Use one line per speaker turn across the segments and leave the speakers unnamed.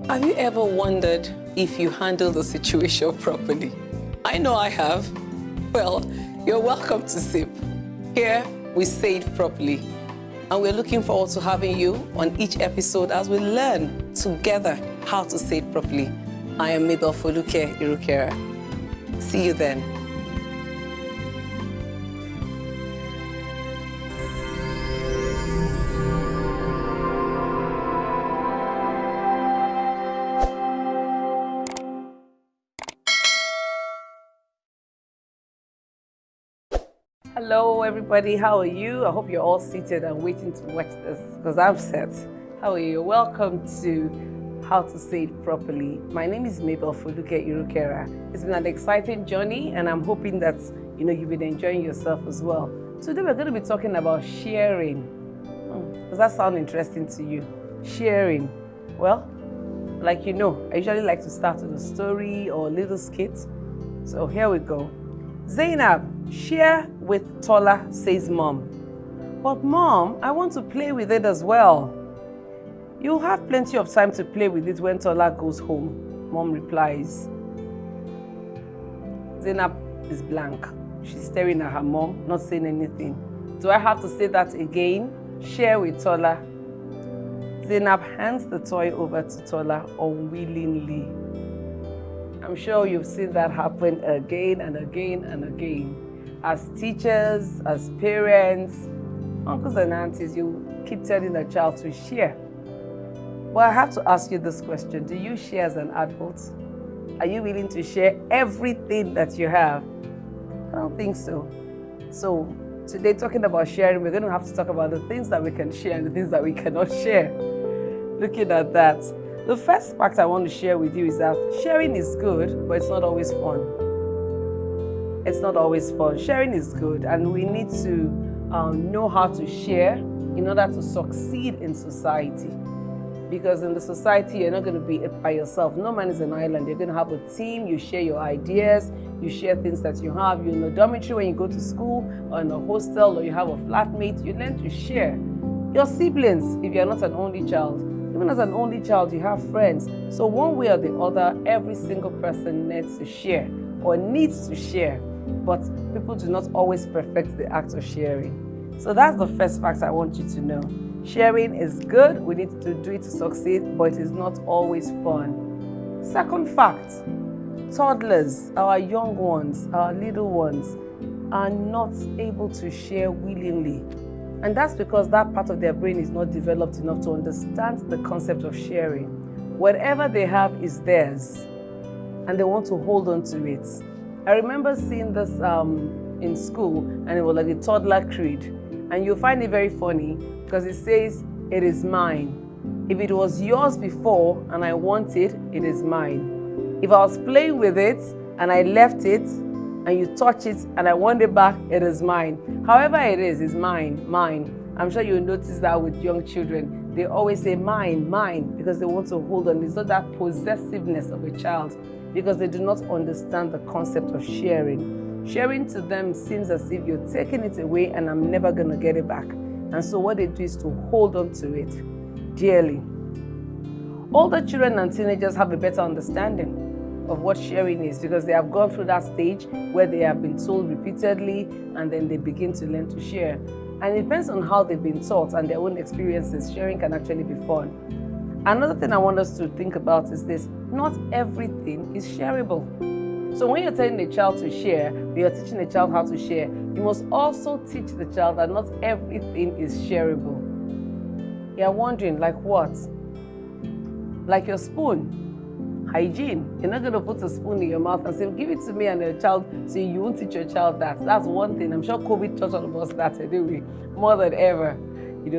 Have you ever wondered if you handle the situation properly? I know I have. Well, you're welcome to SIP. Here, we say it properly. And we're looking forward to having you on each episode as we learn together how to say it properly. I am MABEL FOLUKE IRUKERA. See you then. Hello everybody, how are you? I hope you're all seated and waiting to watch this because I'm set. How are you? Welcome to How to Say It Properly. My name is MABEL FOLUKE IRUKERA. It's been an exciting journey and I'm hoping that you've been enjoying yourself as well. Today we're going to be talking about sharing. Does that sound interesting to you? Sharing. Well, I usually like to start with a story or a little skit. So here we go. Zainab, share with Tola, says Mom. But Mom, I want to play with it as well. You'll have plenty of time to play with it when Tola goes home, Mom replies. Zainab is blank. She's staring at her mom, not saying anything. Do I have to say that again? Share with Tola. Zainab hands the toy over to Tola unwillingly. I'm sure you've seen that happen again and again and again. As teachers, as parents, uncles and aunties, you keep telling the child to share. Well, I have to ask you this question. Do you share as an adult? Are you willing to share everything that you have? I don't think so. So today, talking about sharing, we're going to have to talk about the things that we can share and the things that we cannot share. Looking at that, the first fact I want to share with you is that sharing is good, but it's not always fun. It's not always fun. Sharing is good, and we need to know how to share in order to succeed in society. Because in the society, you're not going to be by yourself. No man is an island. You're going to have a team. You share your ideas. You share things that you have. You're in a dormitory when you go to school, or in a hostel, or you have a flatmate. You learn to share. Your siblings, if you're not an only child. Even as an only child, you have friends. So one way or the other, every single person needs to share or needs to share. But people do not always perfect the act of sharing. So that's the first fact I want you to know. Sharing is good. We need to do it to succeed, but it is not always fun. Second fact, toddlers, our young ones, our little ones, are not able to share willingly. And that's because that part of their brain is not developed enough to understand the concept of sharing. Whatever they have is theirs, and they want to hold on to it. I remember seeing this in school, and it was like the toddler creed. And you'll find it very funny because it says, "It is mine. If it was yours before and I want it, it is mine. If I was playing with it and I left it, and you touch it and I want it back, it is mine. However it is mine, mine." I'm sure you'll notice that with young children. They always say mine, mine, because they want to hold on. It's not that possessiveness of a child, because they do not understand the concept of sharing. Sharing to them seems as if you're taking it away and I'm never going to get it back. And so what they do is to hold on to it dearly. Older children and teenagers have a better understanding of what sharing is because they have gone through that stage where they have been told repeatedly and then they begin to learn to share. And it depends on how they've been taught and their own experiences. Sharing can actually be fun. Another thing I want us to think about is this: not everything is shareable. So when you're telling a child to share, when you're teaching a child how to share, you must also teach the child that not everything is shareable. You're wondering, like what? Like your spoon. Hygiene. You're not going to put a spoon in your mouth and say, "Give it to me," and the child say, "You won't teach your child that." That's one thing. I'm sure COVID taught all of us that anyway, more than ever.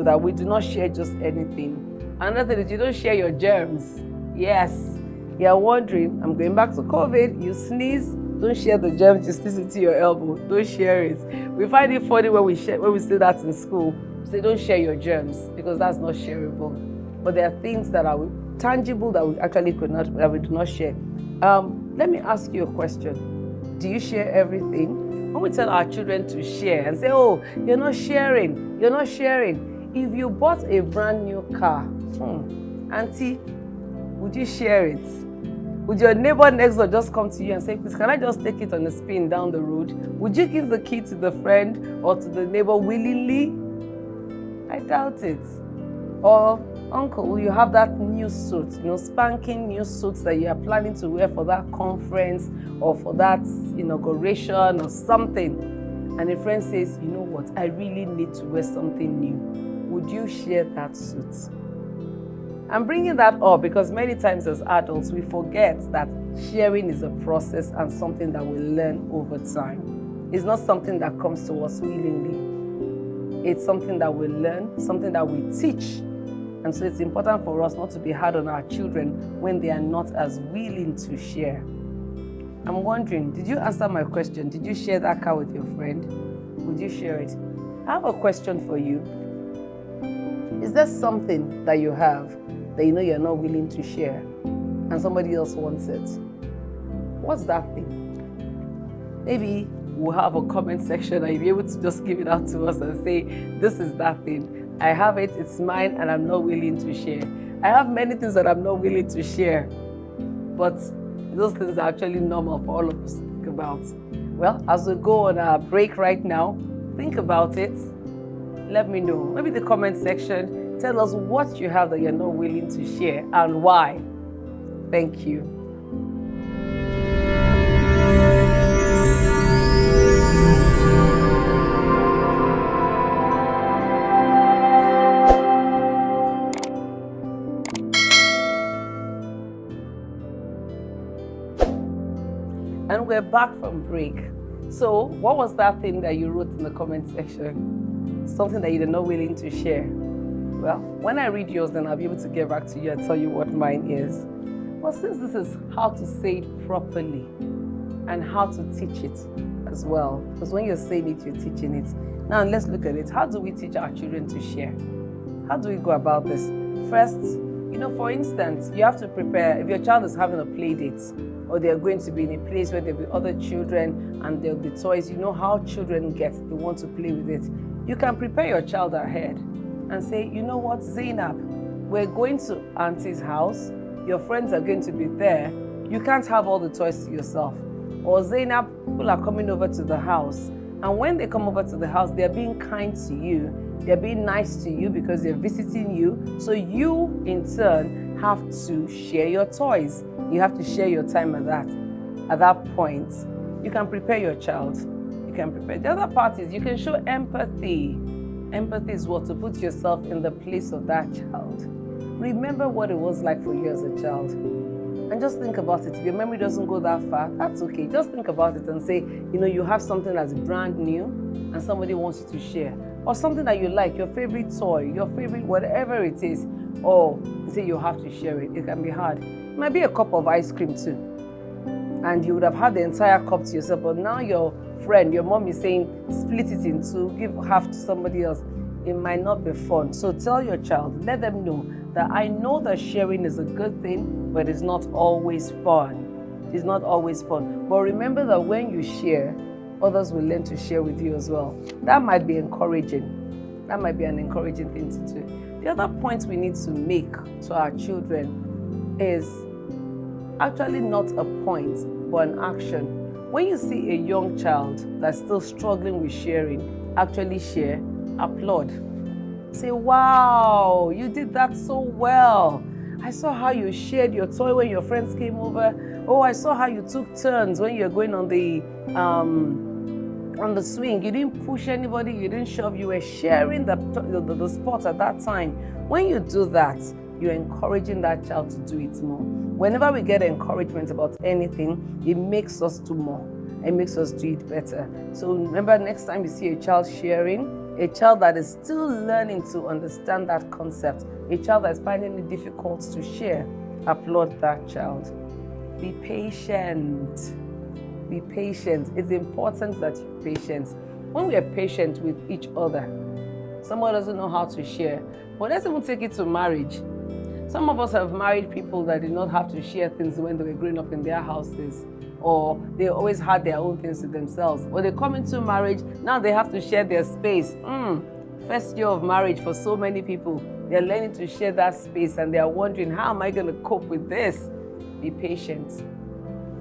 That we do not share just anything. Another thing is you don't share your germs. Yes. You're wondering, I'm going back to COVID, you sneeze, don't share the germs, you sneeze into your elbow. Don't share it. We find it funny when we say that in school. We say, don't share your germs, because that's not shareable. But there are things that are tangible that we actually that we do not share. Let me ask you a question. Do you share everything? When we tell our children to share and say, "Oh, you're not sharing, you're not sharing." If you bought a brand new car, auntie, Would you share it? Would your neighbor next door just come to you and say, please, can I just take it on a spin down the road? Would you give the key to the friend or to the neighbor willingly? I doubt it. Or, uncle, will you have that new suit, spanking new suits that you are planning to wear for that conference or for that inauguration or something? And a friend says, you know what, I really need to wear something new. Would you share that suit? I'm bringing that up because many times as adults, we forget that sharing is a process and something that we learn over time. It's not something that comes to us willingly. It's something that we learn, something that we teach. And so it's important for us not to be hard on our children when they are not as willing to share. I'm wondering, did you answer my question? Did you share that car with your friend? Would you share it? I have a question for you. Is there something that you have that you know you're not willing to share and somebody else wants it? What's that thing? Maybe we'll have a comment section and you'll be able to just give it out to us and say, this is that thing. I have it, it's mine, and I'm not willing to share. I have many things that I'm not willing to share, but those things are actually normal for all of us to think about. Well, as we go on our break right now, think about it. Let me know. Maybe the comment section, tell us what you have that you're not willing to share and why. Thank you. And we're back from break. So, what was that thing that you wrote in the comment section? Something that you're not willing to share? Well, when I read yours, then I'll be able to get back to you and tell you what mine is. Well, since this is how to say it properly and how to teach it as well, because when you're saying it, you're teaching it. Now, let's look at it. How do we teach our children to share? How do we go about this? First, for instance, you have to prepare. If your child is having a play date, or they're going to be in a place where there'll be other children and there'll be toys, you know how children get, they want to play with it. You can prepare your child ahead and say, you know what, Zainab, we're going to Auntie's house, your friends are going to be there, you can't have all the toys to yourself. Or Zainab, people are coming over to the house, and when they come over to the house, they're being kind to you, they're being nice to you because they're visiting you, so you, in turn, have to share your toys. You have to share your time at that point. You can prepare your child. You can prepare. The other part is you can show empathy. Empathy is what? To put yourself in the place of that child. Remember what it was like for you as a child. And just think about it. If your memory doesn't go that far, that's okay. Just think about it and say, you have something that's brand new and somebody wants you to share. Or something that you like, your favorite toy, your favorite whatever it is. Or say you have to share it. It can be hard. It might be a cup of ice cream too. And you would have had the entire cup to yourself, but now your friend, your mom is saying, split it in two, give half to somebody else. It might not be fun. So tell your child, let them know that I know that sharing is a good thing, but it's not always fun. It's not always fun. But remember that when you share, others will learn to share with you as well. That might be encouraging. That might be an encouraging thing to do. The other point we need to make to our children is actually not a point, but an action. When you see a young child that's still struggling with sharing, actually share, applaud. Say, wow, you did that so well. I saw how you shared your toy when your friends came over. Oh, I saw how you took turns when you were going on the swing. You didn't push anybody, you didn't shove, you were sharing the sport at that time. When you do that, you're encouraging that child to do it more. Whenever we get encouragement about anything, it makes us do more. It makes us do it better. So remember, next time you see a child sharing, a child that is still learning to understand that concept, a child that's finding it difficult to share, applaud that child. Be patient. Be patient. It's important that you're patient. When we are patient with each other, someone doesn't know how to share. But let's even take it to marriage. Some of us have married people that did not have to share things when they were growing up in their houses, or they always had their own things to themselves. When they come into marriage, now they have to share their space. First year of marriage for so many people, they're learning to share that space and they're wondering, how am I going to cope with this? Be patient.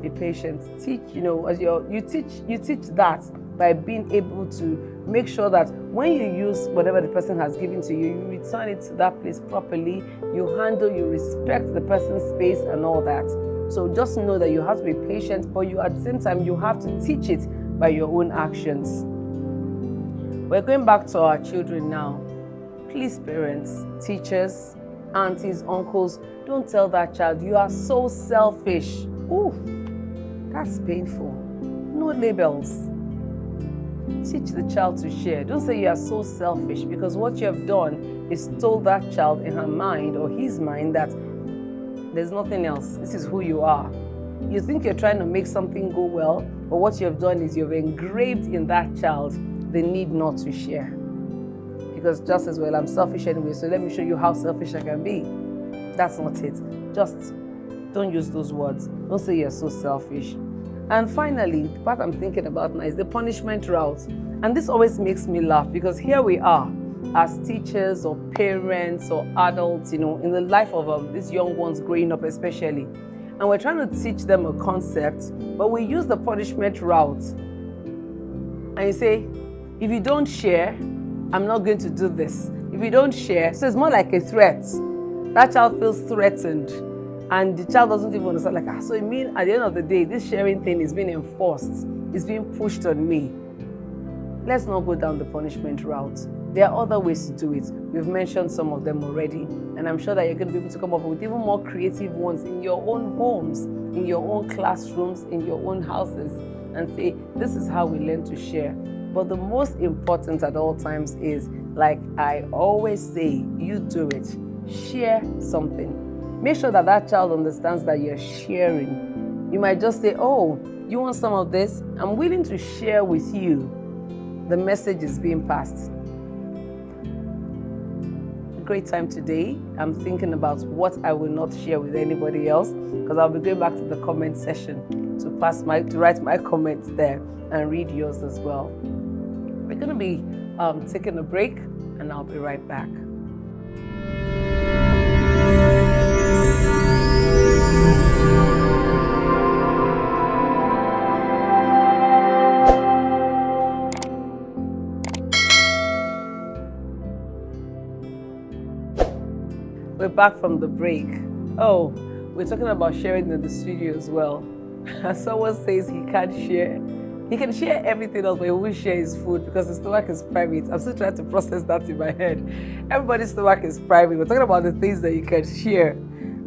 Be patient. Teach, as you teach that by being able to make sure that when you use whatever the person has given to you, you return it to that place properly, you respect the person's space and all that. So just know that you have to be patient, but at the same time, you have to teach it by your own actions. We're going back to our children now. Please, parents, teachers, aunties, uncles, don't tell that child, you are so selfish. Ooh, that's painful. No labels. Teach the child to share. Don't say you are so selfish, because what you have done is told that child in her mind or his mind that there's nothing else. This is who you are. You think you're trying to make something go well, but what you have done is you've engraved in that child the need not to share. Because just as well, I'm selfish anyway, so let me show you how selfish I can be. That's not it. Just don't use those words. Don't say you're so selfish. And finally, the part I'm thinking about now is the punishment route. And this always makes me laugh, because here we are as teachers or parents or adults, in the life of these young ones growing up especially. And we're trying to teach them a concept, but we use the punishment route. And you say, if you don't share, I'm not going to do this. If you don't share, so it's more like a threat. That child feels threatened. And the child doesn't even understand, so it means at the end of the day, this sharing thing is being enforced. It's being pushed on me. Let's not go down the punishment route. There are other ways to do it. We've mentioned some of them already. And I'm sure that you're going to be able to come up with even more creative ones in your own homes, in your own classrooms, in your own houses, and say, this is how we learn to share. But the most important at all times is, like I always say, you do it. Share something. Make sure that that child understands that you're sharing. You might just say, oh, you want some of this? I'm willing to share with you. The message is being passed. A great time today. I'm thinking about what I will not share with anybody else, because I'll be going back to the comment section to write my comments there and read yours as well. We're going to be taking a break, and I'll be right back. We're back from the break. Oh, we're talking about sharing in the studio as well. Someone says he can't share. He can share everything else, but he won't share his food because his stomach is private. I'm still trying to process that in my head. Everybody's stomach is private. We're talking about the things that you can share.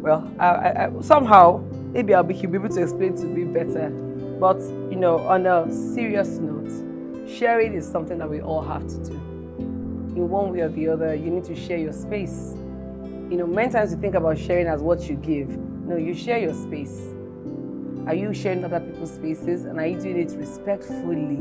Well, I somehow, maybe he'll be able to explain to me better. But, on a serious note, sharing is something that we all have to do. In one way or the other, you need to share your space. Many times you think about sharing as what you give. No, you share your space. Are you sharing other people's spaces, and are you doing it respectfully?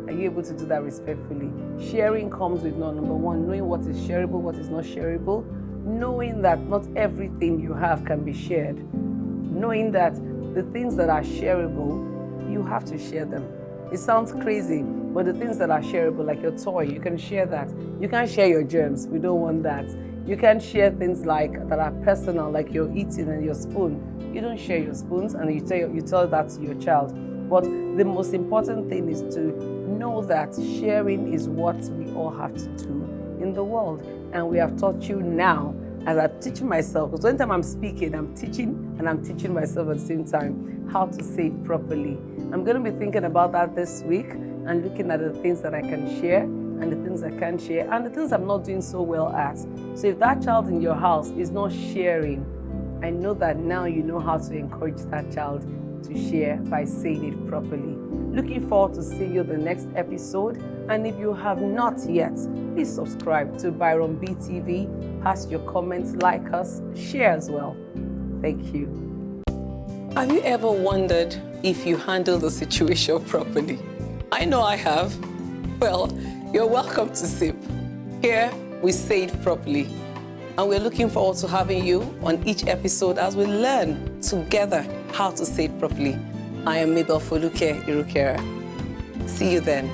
Are you able to do that respectfully? Sharing comes with number one, knowing what is shareable, what is not shareable, knowing that not everything you have can be shared, knowing that the things that are shareable, you have to share them. It sounds crazy, but the things that are shareable, like your toy, you can share that. You can't share your germs. We don't want that. You can share things that are personal, like your eating and your spoon. You don't share your spoons, and you tell that to your child. But the most important thing is to know that sharing is what we all have to do in the world. And we have taught you now, as I'm teaching myself, because anytime I'm speaking, I'm teaching, and I'm teaching myself at the same time how to say it properly. I'm going to be thinking about that this week and looking at the things that I can share and the things I can't share and the things I'm not doing so well at. So if that child in your house is not sharing, I know that now you know how to encourage that child to share by saying it properly. Looking forward to seeing you the next episode. And if you have not yet, please subscribe to Byronbee TV. Pass your comments, like us, share as well. Thank you. Have you ever wondered if you handle the situation properly? I know I have. Well, you're welcome to SIP. Here, we say it properly. And we're looking forward to having you on each episode as we learn together how to say it properly. I am MABEL FOLUKE IRUKERA. See you then.